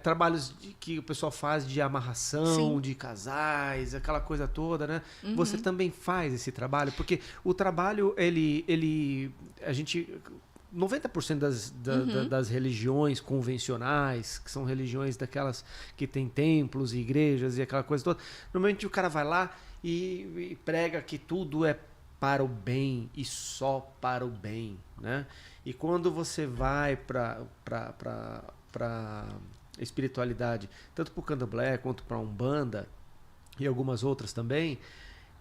Trabalhos que o pessoal faz de amarração, Sim. de casais, aquela coisa toda, né? Você também faz esse trabalho? Porque o trabalho, a gente... 90% das religiões convencionais, que são religiões daquelas que tem templos e igrejas e aquela coisa toda, normalmente o cara vai lá e prega que tudo é para o bem e só para o bem, né? E quando você vai para espiritualidade, tanto para o candomblé quanto para a Umbanda e algumas outras também,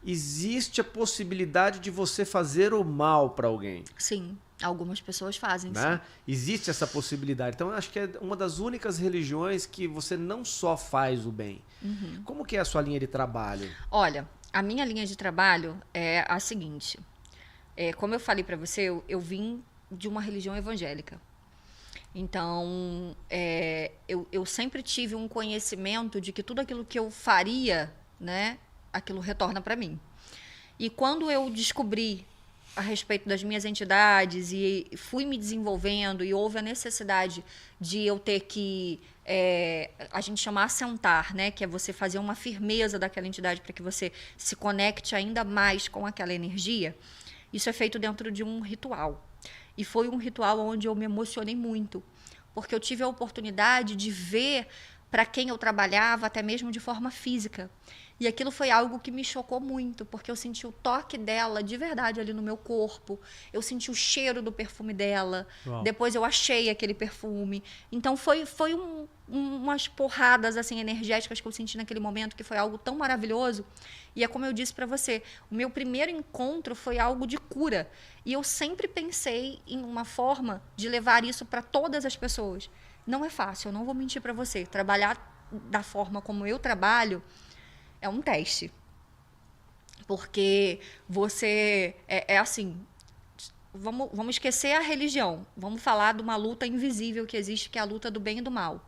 existe a possibilidade de você fazer o mal para alguém. Sim, algumas pessoas fazem, Né? sim. Existe essa possibilidade. Então, eu acho que é uma das únicas religiões que você não só faz o bem. Como que é a sua linha de trabalho? Olha, a minha linha de trabalho é a seguinte. Como eu falei para você, eu vim de uma religião evangélica. Então, eu sempre tive um conhecimento de que tudo aquilo que eu faria, né, aquilo retorna para mim. E quando eu descobri a respeito das minhas entidades e fui me desenvolvendo e houve a necessidade de eu ter que, a gente chama assentar, né, que é você fazer uma firmeza daquela entidade para que você se conecte ainda mais com aquela energia, isso é feito dentro de um ritual. E foi um ritual onde eu me emocionei muito, porque eu tive a oportunidade de ver para quem eu trabalhava, até mesmo de forma física. E aquilo foi algo que me chocou muito, porque eu senti o toque dela de verdade ali no meu corpo, eu senti o cheiro do perfume dela, depois eu achei aquele perfume. Então foi umas porradas assim energéticas que eu senti naquele momento, que foi algo tão maravilhoso. E é como eu disse para você, o meu primeiro encontro foi algo de cura. E eu sempre pensei em uma forma de levar isso para todas as pessoas. Não é fácil, eu não vou mentir para você. Trabalhar da forma como eu trabalho é um teste. Porque você assim, vamos esquecer a religião. Vamos falar de uma luta invisível que existe, que é a luta do bem e do mal.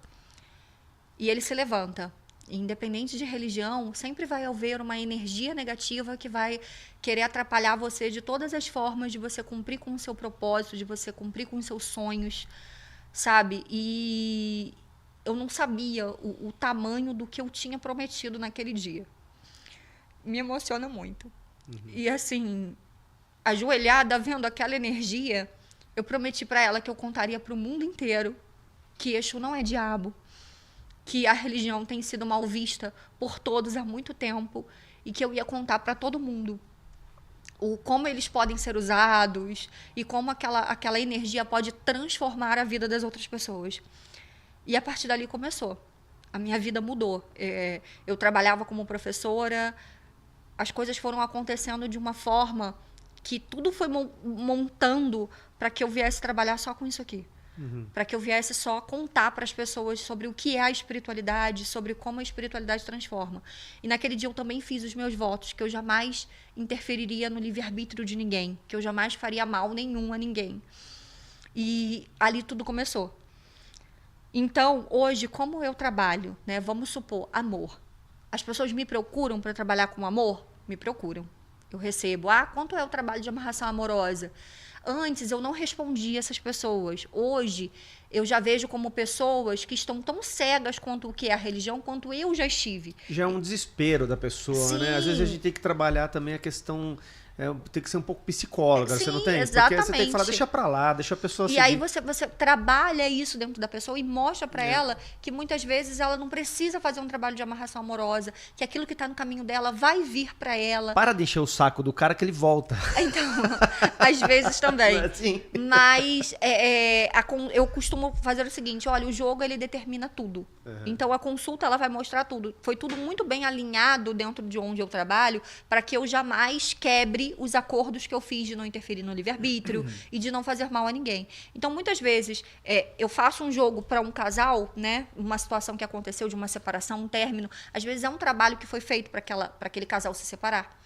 E ele se levanta. Independente de religião, sempre vai haver uma energia negativa que vai querer atrapalhar você de todas as formas de você cumprir com o seu propósito, de você cumprir com os seus sonhos, sabe? E eu não sabia o tamanho do que eu tinha prometido naquele dia. Me emociona muito. E assim, ajoelhada, vendo aquela energia, eu prometi para ela que eu contaria para o mundo inteiro que Exu não é diabo, que a religião tem sido mal vista por todos há muito tempo e que eu ia contar para todo mundo como eles podem ser usados e como aquela energia pode transformar a vida das outras pessoas. E a partir dali começou. A minha vida mudou. Eu trabalhava como professora, as coisas foram acontecendo de uma forma que tudo foi montando para que eu viesse trabalhar só com isso aqui. Para que eu viesse só contar para as pessoas sobre o que é a espiritualidade, sobre como a espiritualidade transforma. E naquele dia eu também fiz os meus votos, que eu jamais interferiria no livre-arbítrio de ninguém, que eu jamais faria mal nenhum a ninguém. E ali tudo começou. Então, hoje, como eu trabalho, né, vamos supor, amor. As pessoas me procuram para trabalhar com amor? Me procuram. Eu recebo, quanto é o trabalho de amarração amorosa? Antes eu não respondia essas pessoas. Hoje eu já vejo como pessoas que estão tão cegas quanto o que é a religião, quanto eu já estive. Já é um desespero da pessoa, Sim. né? Às vezes a gente tem que trabalhar também a questão... tem que ser um pouco psicóloga, Sim, você não tem? exatamente. Porque você tem que falar, deixa pra lá, deixa a pessoa seguir. E aí você trabalha isso dentro da pessoa e mostra para ela que muitas vezes ela não precisa fazer um trabalho de amarração amorosa, que aquilo que está no caminho dela vai vir para ela. Para de encher o saco do cara que ele volta. Então, às vezes também. Assim. Mas eu costumo fazer o seguinte, olha, o jogo ele determina tudo. Então a consulta ela vai mostrar tudo. Foi tudo muito bem alinhado dentro de onde eu trabalho para que eu jamais quebre os acordos que eu fiz de não interferir no livre-arbítrio e de não fazer mal a ninguém. Então, muitas vezes, eu faço um jogo para um casal, né? Uma situação que aconteceu de uma separação, um término. Às vezes é um trabalho que foi feito para aquele casal se separar.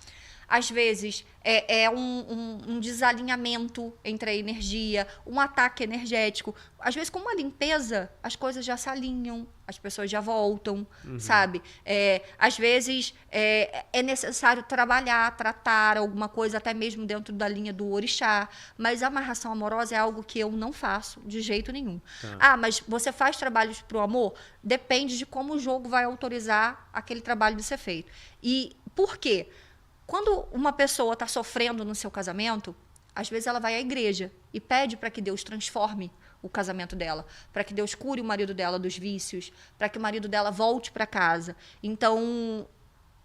às vezes é um desalinhamento entre a energia, um ataque energético. Às vezes, com uma limpeza, as coisas já se alinham, as pessoas já voltam, sabe? Às vezes, é necessário tratar alguma coisa, até mesmo dentro da linha do orixá. Mas a amarração amorosa é algo que eu não faço de jeito nenhum. Mas você faz trabalhos pro amor? Depende de como o jogo vai autorizar aquele trabalho de ser feito. E por quê? Quando uma pessoa está sofrendo no seu casamento, às vezes ela vai à igreja e pede para que Deus transforme o casamento dela, para que Deus cure o marido dela dos vícios, para que o marido dela volte para casa. Então,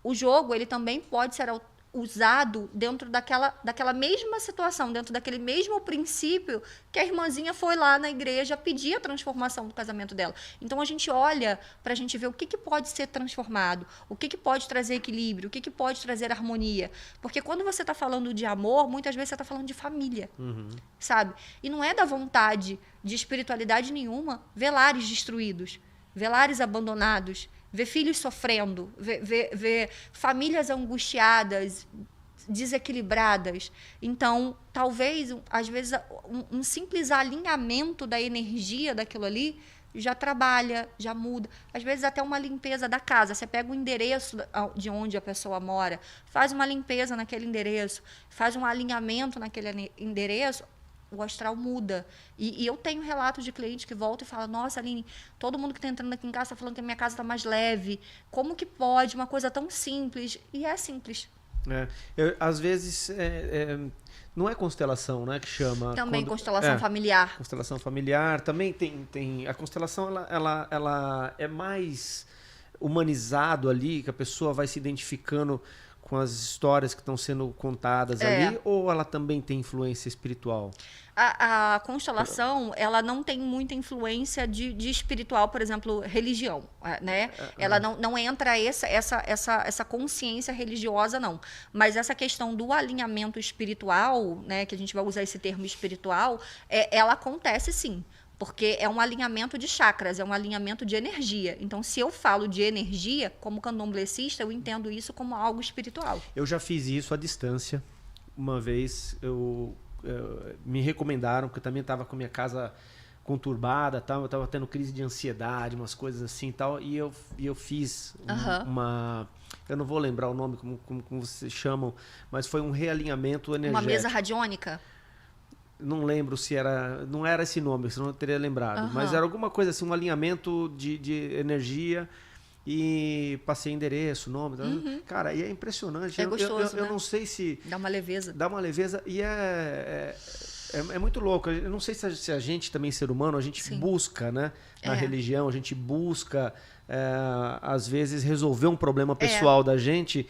o jogo ele também pode ser usado dentro daquela mesma situação, dentro daquele mesmo princípio que a irmãzinha foi lá na igreja pedir a transformação do casamento dela. Então a gente olha para a gente ver o que pode ser transformado, o que pode trazer equilíbrio, o que pode trazer harmonia. Porque quando você está falando de amor, muitas vezes você está falando de família, sabe? E não é da vontade de espiritualidade nenhuma ver lares destruídos, ver lares abandonados, ver filhos sofrendo, ver famílias angustiadas, desequilibradas. Então, talvez, às vezes, um simples alinhamento da energia daquilo ali já trabalha, já muda. Às vezes, até uma limpeza da casa. Você pega o endereço de onde a pessoa mora, faz uma limpeza naquele endereço, faz um alinhamento naquele endereço, o astral muda. E eu tenho relatos de clientes que voltam e falam, nossa, Aline, todo mundo que está entrando aqui em casa está falando que a minha casa está mais leve. Como que pode? Uma coisa tão simples. E é simples. Às vezes, não é constelação, né, que chama. Também constelação familiar. Constelação familiar. Também tem a constelação, ela é mais humanizado ali, que a pessoa vai se identificando com as histórias que estão sendo contadas ali, ou ela também tem influência espiritual? A constelação, ela não tem muita influência de espiritual, por exemplo, religião, né? Ela não entra essa consciência religiosa, não. Mas essa questão do alinhamento espiritual, né, que a gente vai usar esse termo espiritual, ela acontece sim. Porque é um alinhamento de chakras, é um alinhamento de energia. Então, se eu falo de energia, como candomblessista, eu entendo isso como algo espiritual. Eu já fiz isso à distância. Uma vez, me recomendaram, porque eu também estava com a minha casa conturbada, eu estava tendo crise de ansiedade, umas coisas assim e tal, e eu fiz uma... Eu não vou lembrar o nome, como vocês chamam, mas foi um realinhamento energético. Uma mesa radiônica? Não lembro se era... Não era esse nome, senão eu teria lembrado. Mas era alguma coisa assim, um alinhamento de energia. E passei endereço, nome. Cara, e é impressionante. É gostoso, eu não sei se... Dá uma leveza. Dá uma leveza. E é muito louco. Eu não sei se a gente também, ser humano, a gente busca, né? Na religião, a gente busca, às vezes, resolver um problema pessoal da gente...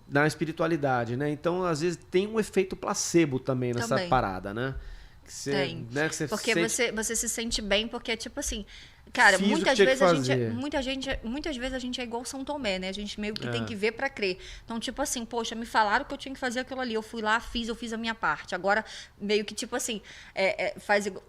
na espiritualidade, né? Então, às vezes, tem um efeito placebo também nessa parada, né? Tem. Né, que você porque sente... você se sente bem, porque, tipo assim... Cara, muitas vezes a gente é igual São Tomé, né? A gente meio que tem que ver pra crer. Então, tipo assim, poxa, me falaram que eu tinha que fazer aquilo ali. Eu fui lá, eu fiz a minha parte. Agora, meio que, tipo assim,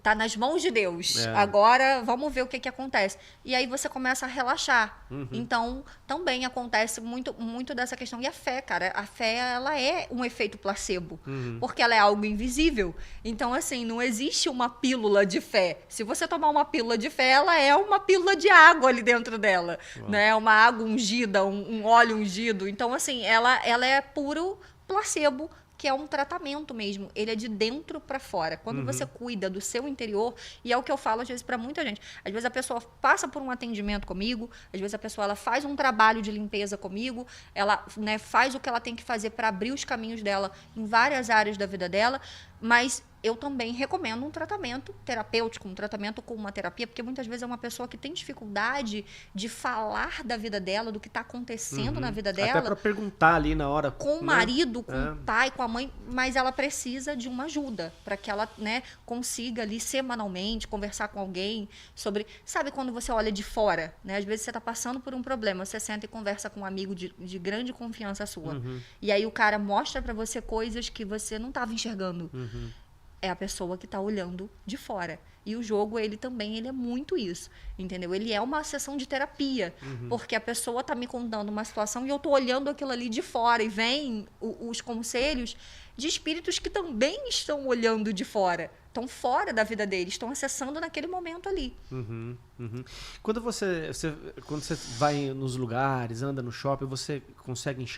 tá nas mãos de Deus. Agora, vamos ver o que acontece. E aí você começa a relaxar. Então, também acontece muito dessa questão. E a fé, cara, a fé, ela é um efeito placebo. Porque ela é algo invisível. Então, assim, não existe uma pílula de fé. Se você tomar uma pílula de fé, ela é uma pílula de água ali dentro dela, né? Uma água ungida, um óleo ungido. Então, assim, ela é puro placebo, que é um tratamento mesmo. Ele é de dentro para fora. Quando você cuida do seu interior, e é o que eu falo às vezes para muita gente. Às vezes a pessoa passa por um atendimento comigo, às vezes a pessoa ela faz um trabalho de limpeza comigo, ela, né, faz o que ela tem que fazer para abrir os caminhos dela em várias áreas da vida dela, mas eu também recomendo um tratamento terapêutico, um tratamento com uma terapia, porque muitas vezes é uma pessoa que tem dificuldade de falar da vida dela, do que está acontecendo na vida dela. Até para perguntar ali na hora. Com o marido, com o pai, com a mãe, mas ela precisa de uma ajuda para que ela, né, consiga ali semanalmente conversar com alguém sobre... Sabe quando você olha de fora, né? Às vezes você está passando por um problema, você senta e conversa com um amigo de grande confiança sua. E aí o cara mostra para você coisas que você não estava enxergando. é a pessoa que está olhando de fora. E o jogo, ele é muito isso, entendeu? Ele é uma sessão de terapia, porque a pessoa está me contando uma situação e eu estou olhando aquilo ali de fora e vem os conselhos de espíritos que também estão olhando de fora, estão fora da vida deles, estão acessando naquele momento ali. Quando você vai nos lugares, anda no shopping, você consegue enxergar